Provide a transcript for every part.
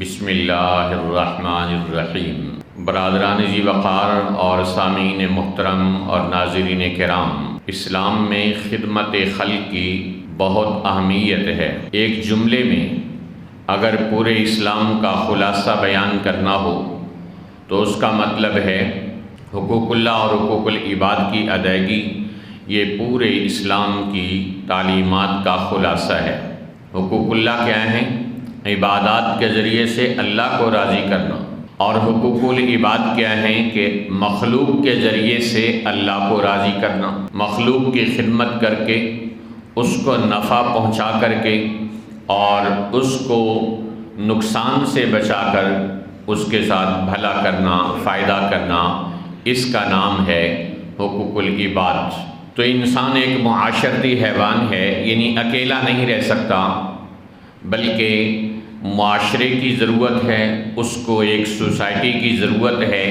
بسم اللہ الرحمن الرحیم۔ برادران ذی وقار اور سامعین محترم اور ناظرین کرام، اسلام میں خدمت خلق کی بہت اہمیت ہے۔ ایک جملے میں اگر پورے اسلام کا خلاصہ بیان کرنا ہو تو اس کا مطلب ہے حقوق اللہ اور حقوق العباد کی ادائیگی۔ یہ پورے اسلام کی تعلیمات کا خلاصہ ہے۔ حقوق اللہ کیا ہیں؟ عبادات کے ذریعے سے اللہ کو راضی کرنا، اور حقوق العباد کیا ہیں کہ مخلوق کے ذریعے سے اللہ کو راضی کرنا، مخلوق کی خدمت کر کے، اس کو نفع پہنچا کر کے اور اس کو نقصان سے بچا کر اس کے ساتھ بھلا کرنا، فائدہ کرنا، اس کا نام ہے حقوق العباد۔ تو انسان ایک معاشرتی حیوان ہے، یعنی اکیلا نہیں رہ سکتا، بلکہ معاشرے کی ضرورت ہے، اس کو ایک سوسائٹی کی ضرورت ہے۔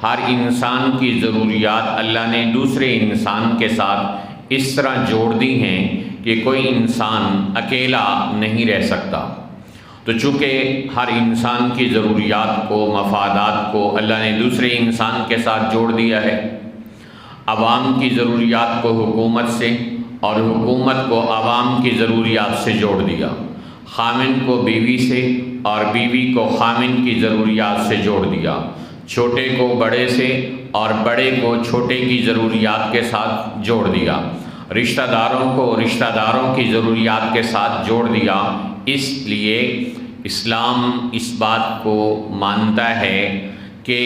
ہر انسان کی ضروریات اللہ نے دوسرے انسان کے ساتھ اس طرح جوڑ دی ہیں کہ کوئی انسان اکیلا نہیں رہ سکتا۔ تو چونکہ ہر انسان کی ضروریات کو، مفادات کو اللہ نے دوسرے انسان کے ساتھ جوڑ دیا ہے۔ عوام کی ضروریات کو حکومت سے اور حکومت کو عوام کی ضروریات سے جوڑ دیا، خامن کو بیوی سے اور بیوی کو خامن کی ضروریات سے جوڑ دیا، چھوٹے کو بڑے سے اور بڑے کو چھوٹے کی ضروریات کے ساتھ جوڑ دیا، رشتہ داروں کو رشتہ داروں کی ضروریات کے ساتھ جوڑ دیا۔ اس لیے اسلام اس بات کو مانتا ہے کہ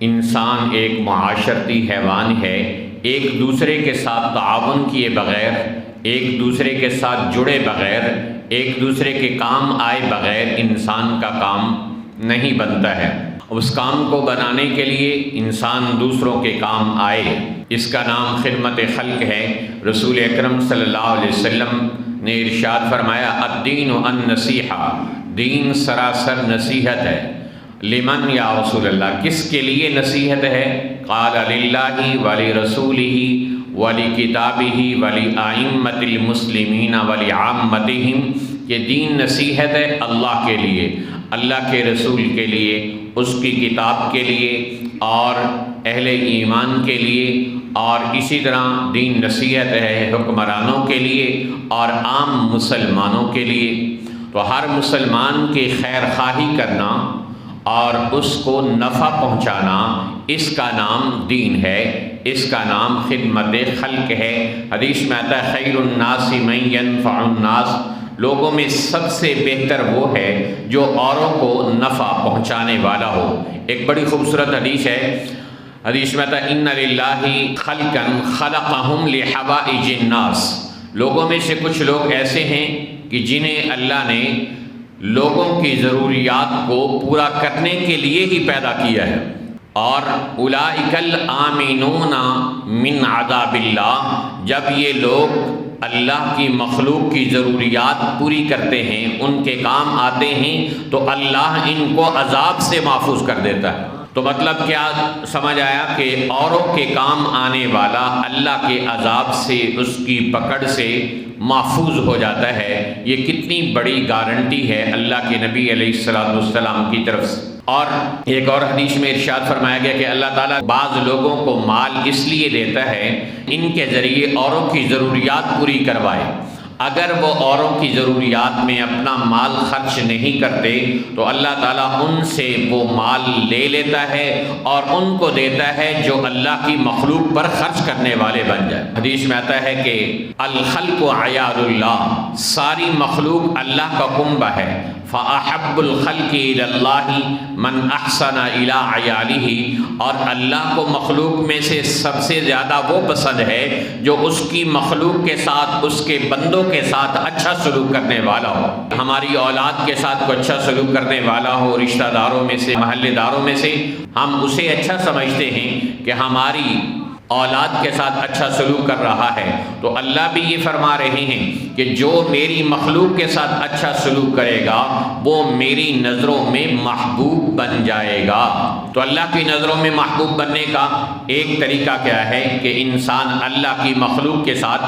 انسان ایک معاشرتی حیوان ہے، ایک دوسرے کے ساتھ تعاون کیے بغیر، ایک دوسرے کے ساتھ جڑے بغیر، ایک دوسرے کے کام آئے بغیر انسان کا کام نہیں بنتا ہے۔ اس کام کو بنانے کے لیے انسان دوسروں کے کام آئے، اس کا نام خدمت خلق ہے۔ رسول اکرم صلی اللہ علیہ وسلم نے ارشاد فرمایا، الدین النصیحہ، دین سراسر نصیحت ہے۔ لمن یا رسول اللہ، کس کے لیے نصیحت ہے؟ قال للہ ولرسولہ ولکتابہ ولأئمۃ المسلمین ولعامتہم، کہ دین نصیحت ہے اللہ کے لیے، اللہ کے رسول کے لیے، اس کی کتاب کے لیے اور اہل ایمان کے لیے، اور اسی طرح دین نصیحت ہے حکمرانوں کے لیے اور عام مسلمانوں کے لیے۔ تو ہر مسلمان کی خیر خواہی کرنا اور اس کو نفع پہنچانا، اس کا نام دین ہے، اس کا نام خدمت خلق ہے۔ حدیث میں آتا ہے، خیر الناس من ینفع الناس، لوگوں میں سب سے بہتر وہ ہے جو اوروں کو نفع پہنچانے والا ہو۔ ایک بڑی خوبصورت حدیث ہے، حدیث میں آتا ہے، ان للہ خلقا خلقہم لحوائج الناس، لوگوں میں سے کچھ لوگ ایسے ہیں کہ جنہیں اللہ نے لوگوں کی ضروریات کو پورا کرنے کے لیے ہی پیدا کیا ہے۔ اور اولئک الآمنون من عذاب اللہ، جب یہ لوگ اللہ کی مخلوق کی ضروریات پوری کرتے ہیں، ان کے کام آتے ہیں، تو اللہ ان کو عذاب سے محفوظ کر دیتا ہے۔ تو مطلب کیا سمجھ آیا کہ اوروں کے کام آنے والا اللہ کے عذاب سے، اس کی پکڑ سے محفوظ ہو جاتا ہے۔ یہ کتنی بڑی گارنٹی ہے اللہ کے نبی علیہ السلام کی طرف سے۔ اور ایک اور حدیث میں ارشاد فرمایا گیا کہ اللہ تعالیٰ بعض لوگوں کو مال اس لیے دیتا ہے ان کے ذریعے اوروں کی ضروریات پوری کروائے۔ اگر وہ اوروں کی ضروریات میں اپنا مال خرچ نہیں کرتے تو اللہ تعالیٰ ان سے وہ مال لے لیتا ہے اور ان کو دیتا ہے جو اللہ کی مخلوق پر خرچ کرنے والے بن جائے۔ حدیث میں آتا ہے کہ الخلق عیال اللہ، ساری مخلوق اللہ کا کنبہ ہے۔ فَأَحَبُّ الْخَلْقِ إِلَى اللَّهِ مَنْ أَحْسَنَ إِلَىٰ عَيَالِهِ، اور اللہ کو مخلوق میں سے سب سے زیادہ وہ پسند ہے جو اس کی مخلوق کے ساتھ، اس کے بندوں کے ساتھ اچھا سلوک کرنے والا ہو۔ ہماری اولاد کے ساتھ کوئی اچھا سلوک کرنے والا ہو، رشتہ داروں میں سے، محلے داروں میں سے، ہم اسے اچھا سمجھتے ہیں کہ ہماری اولاد کے ساتھ اچھا سلوک کر رہا ہے۔ تو اللہ بھی یہ فرما رہے ہیں کہ جو میری مخلوق کے ساتھ اچھا سلوک کرے گا وہ میری نظروں میں محبوب بن جائے گا۔ تو اللہ کی نظروں میں محبوب بننے کا ایک طریقہ کیا ہے کہ انسان اللہ کی مخلوق کے ساتھ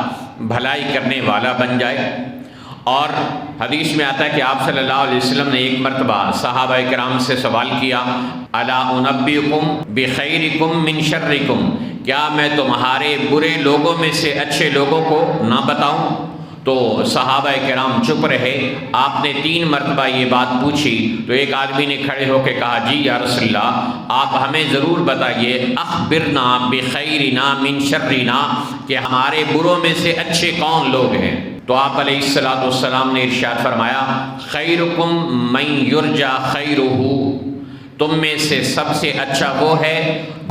بھلائی کرنے والا بن جائے، اور حدیث میں آتا ہے کہ آپ صلی اللہ علیہ وسلم نے ایک مرتبہ صحابہ کرام سے سوال کیا، الا انبئکم بخیرکم من شرکم، کیا میں تمہارے برے لوگوں میں سے اچھے لوگوں کو نہ بتاؤں؟ تو صحابہ کرام چپ رہے۔ آپ نے 3 مرتبہ یہ بات پوچھی تو ایک آدمی نے کھڑے ہو کے کہا، جی یا رسول اللہ، آپ ہمیں ضرور بتائیے، اخبرنا بخیرنا من شرنا، کہ ہمارے بروں میں سے اچھے کون لوگ ہیں؟ تو آپ علیہ السلام نے ارشاد فرمایا، خیرکم من یرجا خیرہ، تم میں سے سب سے اچھا وہ ہے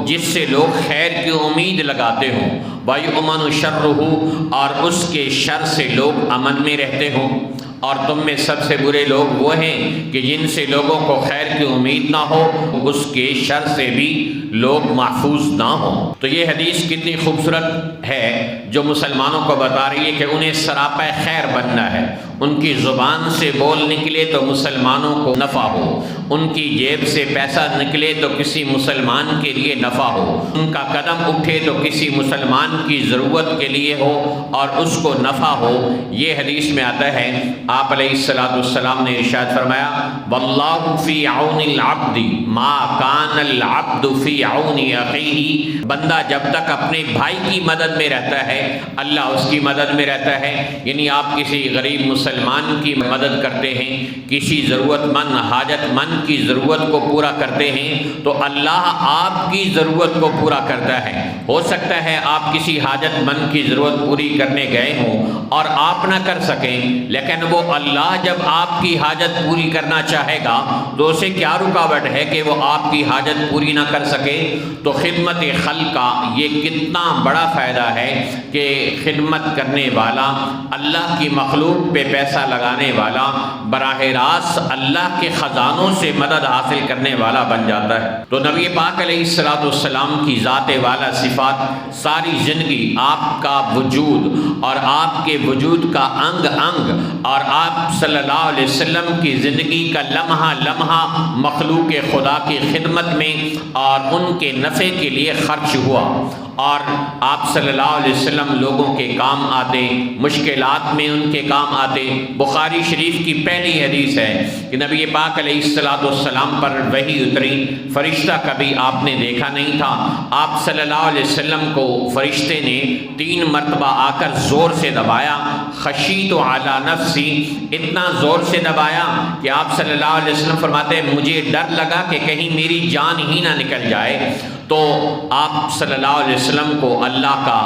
جس سے لوگ خیر کی امید لگاتے ہوں، وَيُؤْمَنُ شَرُّهُ، اور اس کے شر سے لوگ امن میں رہتے ہوں۔ اور تم میں سب سے برے لوگ وہ ہیں کہ جن سے لوگوں کو خیر کی امید نہ ہو، اس کے شر سے بھی لوگ محفوظ نہ ہوں۔ تو یہ حدیث کتنی خوبصورت ہے جو مسلمانوں کو بتا رہی ہے کہ انہیں سراپا خیر بننا ہے، ان کی زبان سے بول نکلے تو مسلمانوں کو نفع ہو، ان کی جیب سے پیسہ نکلے تو کسی مسلمان کے لیے نفع ہو، ان کا قدم اٹھے تو کسی مسلمان کی ضرورت کے لیے ہو اور اس کو نفع ہو۔ یہ حدیث میں آتا ہے، آپ علیہ السلام نے ارشاد فرمایا، واللہ فی عون العبد ما کان العبد فی عون اخیہ، بندہ جب تک اپنے بھائی کی مدد میں رہتا ہے اللہ اس کی مدد میں رہتا ہے۔ یعنی آپ کسی غریب مسلمان کی مدد کرتے ہیں، کسی ضرورت مند حاجت مند کی ضرورت کو پورا کرتے ہیں تو اللہ آپ کی ضرورت کو پورا کرتا ہے۔ ہو سکتا ہے آپ کسی حاجت مند کی ضرورت پوری کرنے گئے ہوں اور آپ نہ کر سکیں، لیکن وہ اللہ جب آپ کی حاجت پوری کرنا چاہے گا تو اسے کیا رکاوٹ ہے کہ وہ آپ کی حاجت پوری نہ کر سکے؟ تو خدمت خلق کا یہ کتنا بڑا فائدہ ہے کہ خدمت کرنے والا، اللہ کی مخلوق پہ پیسہ لگانے والا، براہ راست اللہ کے خزانوں سے مدد حاصل کرنے والا بن جاتا ہے۔ تو نبی پاک علیہ السلام کی ذات والا صفات، ساری زندگی آپ کا وجود اور آپ کے وجود کا انگ انگ اور آپ صلی اللہ علیہ وسلم کی زندگی کا لمحہ لمحہ مخلوق خدا کی خدمت میں اور ان کے نفع کے لیے خرچ ہوا، اور آپ صلی اللہ علیہ وسلم لوگوں کے کام آتے، مشکلات میں ان کے کام آتے۔ بخاری شریف کی پہلی حدیث ہے کہ نبی پاک علیہ السلام پر وحی اتری، فرشتہ کبھی آپ نے دیکھا نہیں تھا۔ آپ صلی اللہ علیہ وسلم کو فرشتے نے 3 مرتبہ آ کر زور سے دبایا، خشیت علی نفسی، اتنا زور سے دبایا کہ آپ صلی اللہ علیہ وسلم فرماتے ہیں مجھے ڈر لگا کہ کہیں میری جان ہی نہ نکل جائے۔ تو آپ صلی اللہ علیہ وسلم کو اللہ کا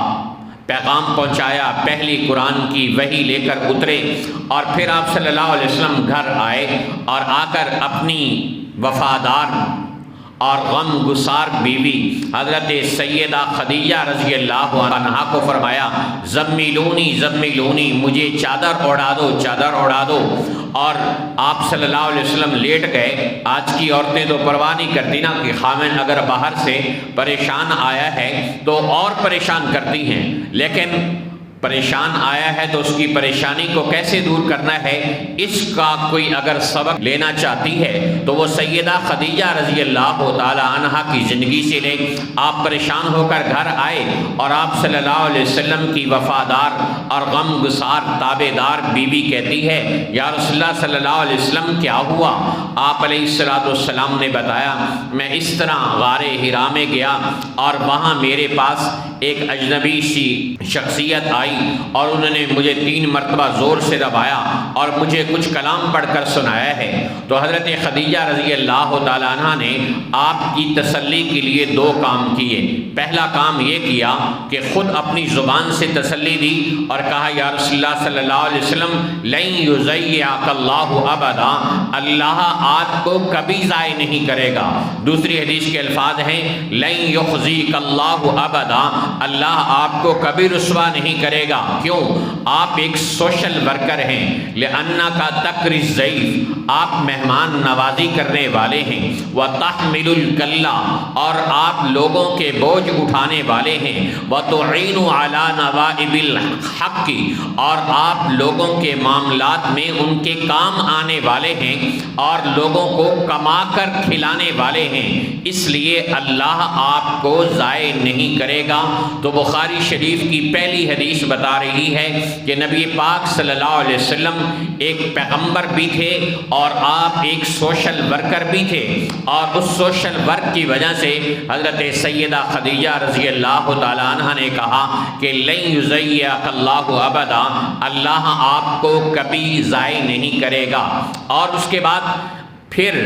پیغام پہنچایا، پہلی قرآن کی وحی لے کر اترے، اور پھر آپ صلی اللہ علیہ وسلم گھر آئے اور آ کر اپنی وفادار اور غم گسار بیوی حضرت سیدہ خدیجہ رضی اللہ عنہا کو فرمایا، زمیلونی زمیلونی، مجھے چادر اڑا دو، چادر اڑا دو۔ اور آپ صلی اللہ علیہ وسلم لیٹ گئے۔ آج کی عورتیں تو پرواہ نہیں کرتی نا کہ خامن اگر باہر سے پریشان آیا ہے تو اور پریشان کرتی ہیں، لیکن پریشان آیا ہے تو اس کی پریشانی کو کیسے دور کرنا ہے، اس کا کوئی اگر سبق لینا چاہتی ہے تو وہ سیدہ خدیجہ رضی اللہ تعالی عنہا کی زندگی سے لے۔ آپ پریشان ہو کر گھر آئے اور آپ صلی اللہ علیہ وسلم کی وفادار اور غم گسار تابع دار بیوی کہتی ہے، یا رسول اللہ صلی اللہ علیہ وسلم کیا ہوا؟ آپ علیہ السلام نے بتایا، میں اس طرح غار حرا میں گیا اور وہاں میرے پاس ایک اجنبی سی شخصیت آئی اور انہوں نے مجھے 3 مرتبہ زور سے دبایا اور مجھے کچھ کلام پڑھ کر سنایا ہے۔ تو حضرت خدیجہ رضی اللہ تعالیٰ عنہ نے آپ کی تسلی کے لیے 2 کام کیے۔ پہلا کام یہ کیا کہ خود اپنی زبان سے تسلی دی اور کہا، یا رسول اللہ صلی اللہ علیہ وسلم لن یضیعک اللہ ابدا، اللہ آپ کو کبھی ضائع نہیں کرے گا۔ دوسری حدیث کے الفاظ ہیں، لن یخزیک اللہ ابدا، اللہ آپ کو کبھی رسوا نہیں کرے گا۔ کیوں؟ آپ ایک سوشل ورکر ہیں، لأنک تقری الضیف، آپ مہمان نوازی کرنے والے ہیں، وتحمل الکلہ، اور آپ لوگوں کے بوجھ اٹھانے والے ہیں، وتعین علی نوائب الحق، اور آپ لوگوں کے معاملات میں ان کے کام آنے والے ہیں اور لوگوں کو کما کر کھلانے والے ہیں، اس لیے اللہ آپ کو ضائع نہیں کرے گا۔ تو بخاری شریف کی پہلی حدیث بتا رہی ہے کہ نبی پاک صلی اللہ علیہ وسلم ایک پیغمبر بھی تھے اور آپ ایک سوشل ورکر بھی تھے، اور اس سوشل ورک کی وجہ سے حضرت سیدہ خدیجہ رضی اللہ تعالیٰ عنہ نے کہا کہ لن یضیعک اللہ ابدا، اللہ آپ کو کبھی ضائع نہیں کرے گا۔ اور اس کے بعد پھر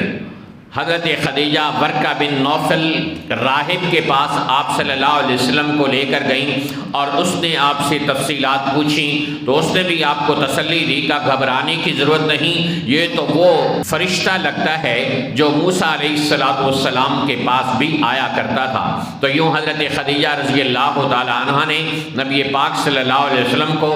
حضرت خدیجہ ورقہ بن نوفل راہب کے پاس آپ صلی اللہ علیہ وسلم کو لے کر گئیں اور اس نے آپ سے تفصیلات پوچھیں، تو اس نے بھی آپ کو تسلی دی کہ گھبرانے کی ضرورت نہیں، یہ تو وہ فرشتہ لگتا ہے جو موسیٰ علیہ السلام کے پاس بھی آیا کرتا تھا۔ تو یوں حضرت خدیجہ رضی اللہ تعالی عنہ نے نبی پاک صلی اللہ علیہ وسلم کو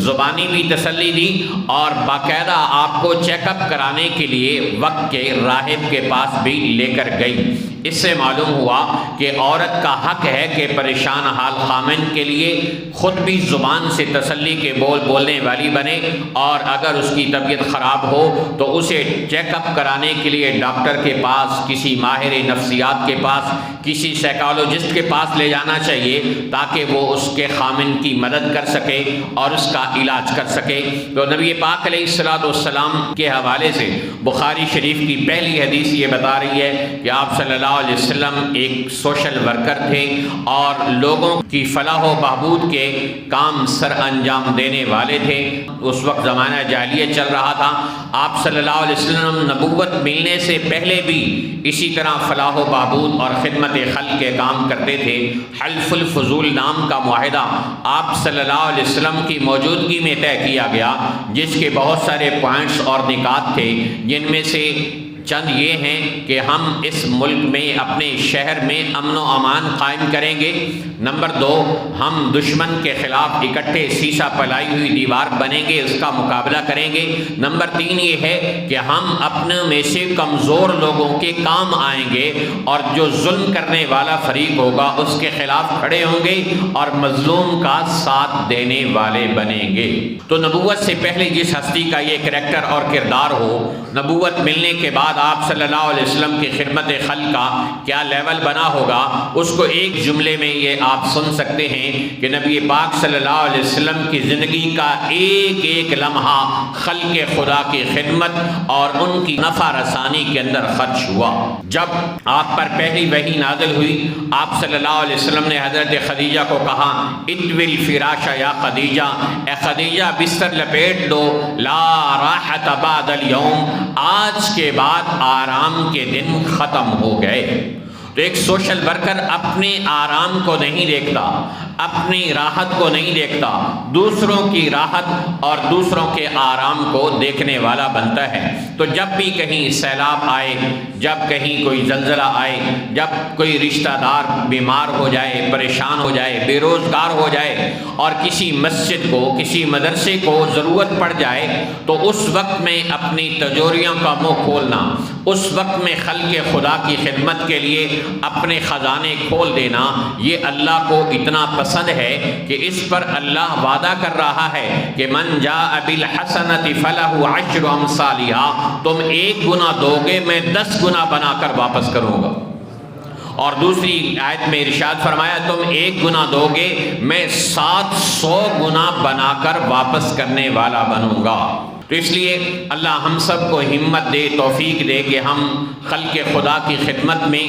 زبانی بھی تسلی دی اور باقاعدہ آپ کو چیک اپ کرانے کے لیے وقت کے راہب کے پاس بھی لے کر گئی۔ اس سے معلوم ہوا کہ عورت کا حق ہے کہ پریشان حال خامن کے لیے خود بھی زبان سے تسلی کے بول بولنے والی بنے، اور اگر اس کی طبیعت خراب ہو تو اسے چیک اپ کرانے کے لیے ڈاکٹر کے پاس، کسی ماہر نفسیات کے پاس، کسی سائیکالوجسٹ کے پاس لے جانا چاہیے تاکہ وہ اس کے خامن کی مدد کر سکے اور اس کا علاج کر سکے۔ تو نبی پاک علیہ السلام کے حوالے سے بخاری شریف کی پہلی حدیث یہ بتا رہی ہے کہ آپ صلی اللہ علیہ وسلم ایک سوشل ورکر تھے اور لوگوں کی فلاح و بہبود کے کام سر انجام دینے والے تھے۔ اس وقت زمانہ جاہلیت چل رہا تھا، آپ صلی اللہ علیہ وسلم نبوت ملنے سے پہلے بھی اسی طرح فلاح و بہبود اور خدمت خلق کے کام کرتے تھے۔ حلف الفضول نام کا معاہدہ آپ صلی اللہ علیہ وسلم کی موجودگی میں طے کیا گیا، جس کے بہت سارے پوائنٹس اور نکات تھے، جن میں سے چند یہ ہیں کہ ہم اس ملک میں اپنے شہر میں امن و امان قائم کریں گے۔ نمبر 2، ہم دشمن کے خلاف اکٹھے سیسا پلائی ہوئی دیوار بنیں گے، اس کا مقابلہ کریں گے۔ نمبر 3 یہ ہے کہ ہم اپنے میں سے کمزور لوگوں کے کام آئیں گے اور جو ظلم کرنے والا فریق ہوگا اس کے خلاف کھڑے ہوں گے اور مظلوم کا ساتھ دینے والے بنیں گے۔ تو نبوت سے پہلے جس ہستی کا یہ کریکٹر اور کردار ہو، نبوت ملنے کے بعد آپ صلی اللہ علیہ وسلم کی خدمت خلق کا کیا لیول بنا ہوگا، اس کو ایک جملے میں یہ آپ سن سکتے ہیں کہ نبی پاک صلی اللہ علیہ وسلم کی زندگی کا ایک ایک لمحہ خلق خدا کی خدمت اور ان کی نفع رسانی کے اندر خرچ ہوا۔ جب آپ پر پہلی وحی نازل ہوئی، آپ صلی اللہ علیہ وسلم نے حضرت خدیجہ کو کہا اطوی الفراش یا خدیجہ، اے خدیجہ بستر لپیٹ دو، لا راحت بعد اليوم، آج کے بعد آرام کے دن ختم ہو گئے۔ تو ایک سوشل ورکر اپنے آرام کو نہیں دیکھتا، اپنی راحت کو نہیں دیکھتا، دوسروں کی راحت اور دوسروں کے آرام کو دیکھنے والا بنتا ہے۔ تو جب بھی کہیں سیلاب آئے، جب کہیں کوئی زلزلہ آئے، جب کوئی رشتہ دار بیمار ہو جائے، پریشان ہو جائے، بے روزگار ہو جائے اور کسی مسجد کو، کسی مدرسے کو ضرورت پڑ جائے، تو اس وقت میں اپنی تجوریوں کا منہ کھولنا، اس وقت میں خلق خدا کی خدمت کے لیے اپنے خزانے کھول دینا، یہ اللہ کو اتنا پسند ہے کہ اس پر اللہ وعدہ کر رہا ہے کہ من جاء بالحسنۃ فلہ عشر امثالھا، تم 1 گنا دو گے میں 10 گنا بنا کر واپس کروں گا۔ اور دوسری آیت میں ارشاد فرمایا تم 1 گنا دو گے میں 700 گنا بنا کر واپس کرنے والا بنوں گا۔ تو اس لیے اللہ ہم سب کو ہمت دے، توفیق دے کہ ہم خلق خدا کی خدمت میں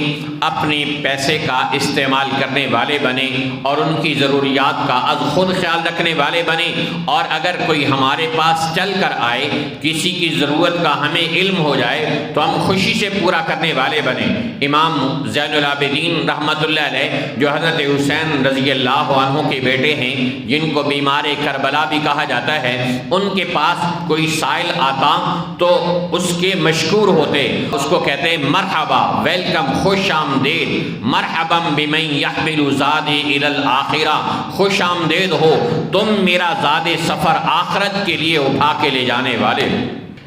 اپنے پیسے کا استعمال کرنے والے بنیں اور ان کی ضروریات کا از خود خیال رکھنے والے بنیں، اور اگر کوئی ہمارے پاس چل کر آئے، کسی کی ضرورت کا ہمیں علم ہو جائے تو ہم خوشی سے پورا کرنے والے بنیں۔ امام زین العابدین رحمۃ اللہ علیہ جو حضرت حسین رضی اللہ عنہ کے بیٹے ہیں، جن کو بیمار کربلا بھی کہا جاتا ہے، ان کے پاس کوئی سائل آتا تو اس کے مشکور ہوتے، اس کو کہتے ہیں مرحبا، ویلکم، خوش آمدید، مرحبا بمن یحمل زادی الی الآخرہ، خوش آمدید ہو تم میرا زاد سفر آخرت کے لیے اٹھا کے لے جانے والے۔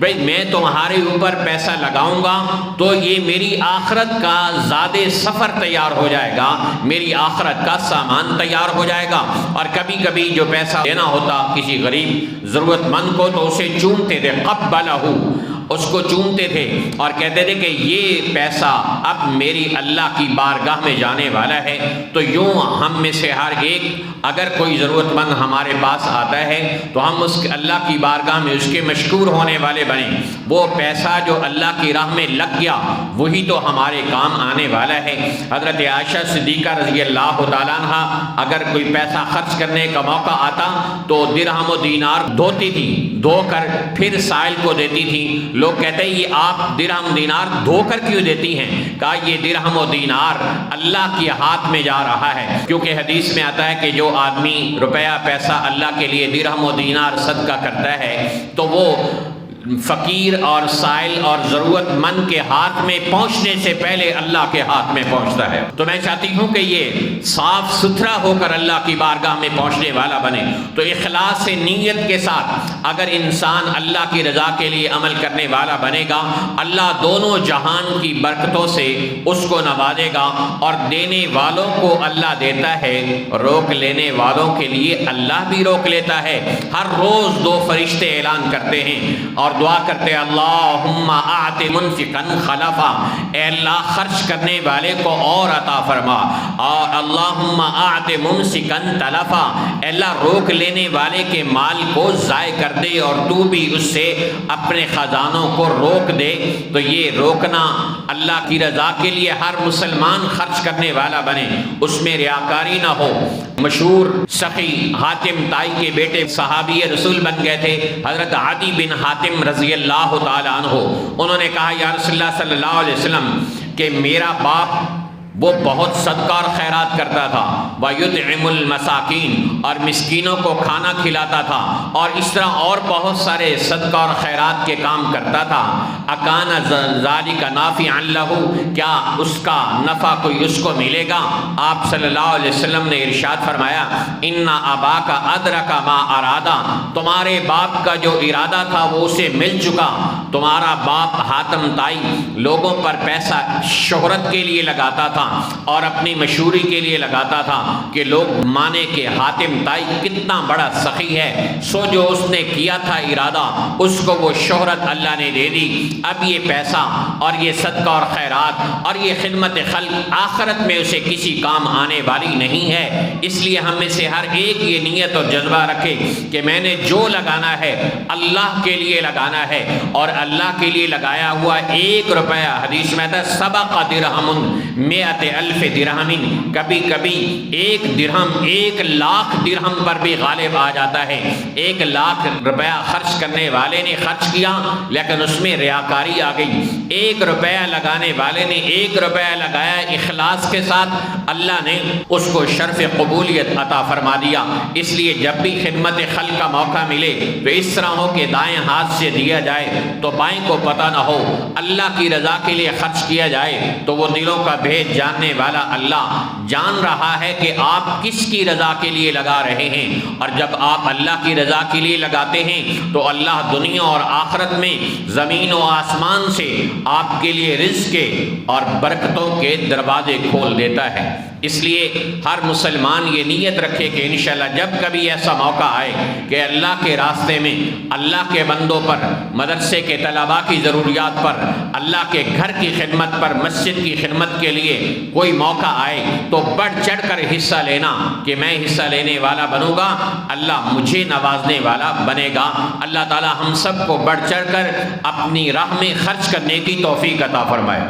بھئی میں تمہارے اوپر پیسہ لگاؤں گا تو یہ میری آخرت کا زاد سفر تیار ہو جائے گا، میری آخرت کا سامان تیار ہو جائے گا۔ اور کبھی کبھی جو پیسہ دینا ہوتا کسی غریب ضرورت مند کو تو اسے چومتے تھے، قبلہ، اس کو چومتے تھے اور کہتے تھے کہ یہ پیسہ اب میری اللہ کی بارگاہ میں جانے والا ہے، تو یوں ہم میں سے ہر ایک اگر کوئی ضرورت مند ہمارے پاس آتا ہے تو ہم اس اللہ کی بارگاہ میں اس کے مشکور ہونے والے بنیں۔ وہ پیسہ جو اللہ کی راہ میں لگ گیا وہی تو ہمارے کام آنے والا ہے۔ حضرت عائشہ صدیقہ رضی اللہ تعالیٰ عنہ اگر کوئی پیسہ خرچ کرنے کا موقع آتا تو درہم و دینار دھوتی تھی، دھو کر پھر سائل کو دیتی تھی۔ لوگ کہتے ہیں یہ آپ درہم دینار دھو کر کیوں دیتی ہیں؟ کہا یہ درہم و دینار اللہ کے ہاتھ میں جا رہا ہے، کیونکہ حدیث میں آتا ہے کہ جو آدمی روپیہ پیسہ اللہ کے لیے درہم و دینار صدقہ کرتا ہے تو وہ فقیر اور سائل اور ضرورت مند کے ہاتھ میں پہنچنے سے پہلے اللہ کے ہاتھ میں پہنچتا ہے۔ تو میں چاہتی ہوں کہ یہ صاف ستھرا ہو کر اللہ کی بارگاہ میں پہنچنے والا بنے۔ تو اخلاص سے نیت کے ساتھ اگر انسان اللہ کی رضا کے لیے عمل کرنے والا بنے گا، اللہ دونوں جہان کی برکتوں سے اس کو نوازے گا، اور دینے والوں کو اللہ دیتا ہے، روک لینے والوں کے لیے اللہ بھی روک لیتا ہے۔ ہر روز دو فرشتے اعلان کرتے ہیں اور دعا کرتے ہیں، اللہم اعط منفقا خلفا، اے اللہ خرچ کرنے والے کو اور عطا فرما، اور اللہم اعط ممسکا تلفا، اے اللہ روک لینے والے کے مال کو ضائع کر دے اور تو بھی اس سے اپنے خزانوں کو روک دے۔ تو یہ روکنا اللہ کی رضا کے لیے ہر مسلمان خرچ کرنے والا بنے، اس میں ریاکاری نہ ہو۔ مشہور سخی حاتم طائی کے بیٹے صحابی رسول بن گئے تھے، حضرت عدی بن حاتم رضی اللہ تعالیٰ عنہ۔ انہوں نے کہا یا رسول اللہ صلی اللہ علیہ وسلم کہ میرا باپ وہ بہت صدقہ اور خیرات کرتا تھا، وَيُطْعِمُ الْمَسَاكِينَ، اور مسکینوں کو کھانا کھلاتا تھا، اور اس طرح اور بہت سارے صدقہ اور خیرات کے کام کرتا تھا۔ أَكَانَ ذَلِكَ نَافِعًا لَهُ، کیا اس کا نفع کوئی اس کو ملے گا؟ آپ صلی اللہ علیہ وسلم نے ارشاد فرمایا، إِنَّ أَبَاكَ أَدْرَكَ مَا أَرَادَ، تمہارے باپ کا جو ارادہ تھا وہ اسے مل چکا۔ تمہارا باپ حاتم طائی لوگوں پر پیسہ شہرت کے لیے لگاتا تھا اور اپنی مشہوری کے لیے لگاتا تھا کہ لوگ مانے کہ حاتم طائی کتنا بڑا سخی ہے، سو جو اس نے کیا تھا ارادہ اس کو وہ شہرت اللہ نے دے دی۔ اب یہ پیسہ اور یہ صدقہ اور خیرات اور یہ خدمت خلق آخرت میں اسے کسی کام آنے والی نہیں ہے۔ اس لیے ہم میں سے ہر ایک یہ نیت اور جذبہ رکھے کہ میں نے جو لگانا ہے اللہ کے لیے لگانا ہے، اور اللہ کے لیے لگایا ہوا 1 روپیہ، حدیث میں آتا ہے سبق درہم 100,000 درہم، کبھی کبھی 1 درہم 1,00,000 درہم پر بھی غالب آ جاتا ہے۔ 1,00,000 روپیہ خرچ کرنے والے نے خرچ کیا لیکن اس میں ریاکاری آ گئی۔ 1 روپیہ لگانے والے نے 1 روپیہ لگایا اخلاص کے ساتھ، اللہ نے اس کو شرف قبولیت عطا فرما دیا۔ اس لیے جب بھی خدمت خلق کا موقع ملے تو اس طرح ہو کہ دائیں ہاتھ سے دیا جائے تو بائیں کو پتہ نہ ہو، اللہ کی رضا کے لیے خرچ کیا جائے تو وہ دلوں کا بھید جاننے والا اللہ جان رہا ہے کہ آپ کس کی رضا کے لیے لگا رہے ہیں، اور جب آپ اللہ کی رضا کے لیے لگاتے ہیں تو اللہ دنیا اور آخرت میں زمین و آسمان سے آپ کے لیے رزق کے اور برکتوں کے دروازے کھول دیتا ہے۔ اس لیے ہر مسلمان یہ نیت رکھے کہ انشاءاللہ جب کبھی ایسا موقع آئے کہ اللہ کے راستے میں، اللہ کے بندوں پر، مدرسے کے طلباء کی ضروریات پر، اللہ کے گھر کی خدمت پر، مسجد کی خدمت کے لیے کوئی موقع آئے تو بڑھ چڑھ کر حصہ لینا کہ میں حصہ لینے والا بنوں گا، اللہ مجھے نوازنے والا بنے گا۔ اللہ تعالی ہم سب کو بڑھ چڑھ کر اپنی راہ میں خرچ کرنے کی توفیق عطا فرمائے۔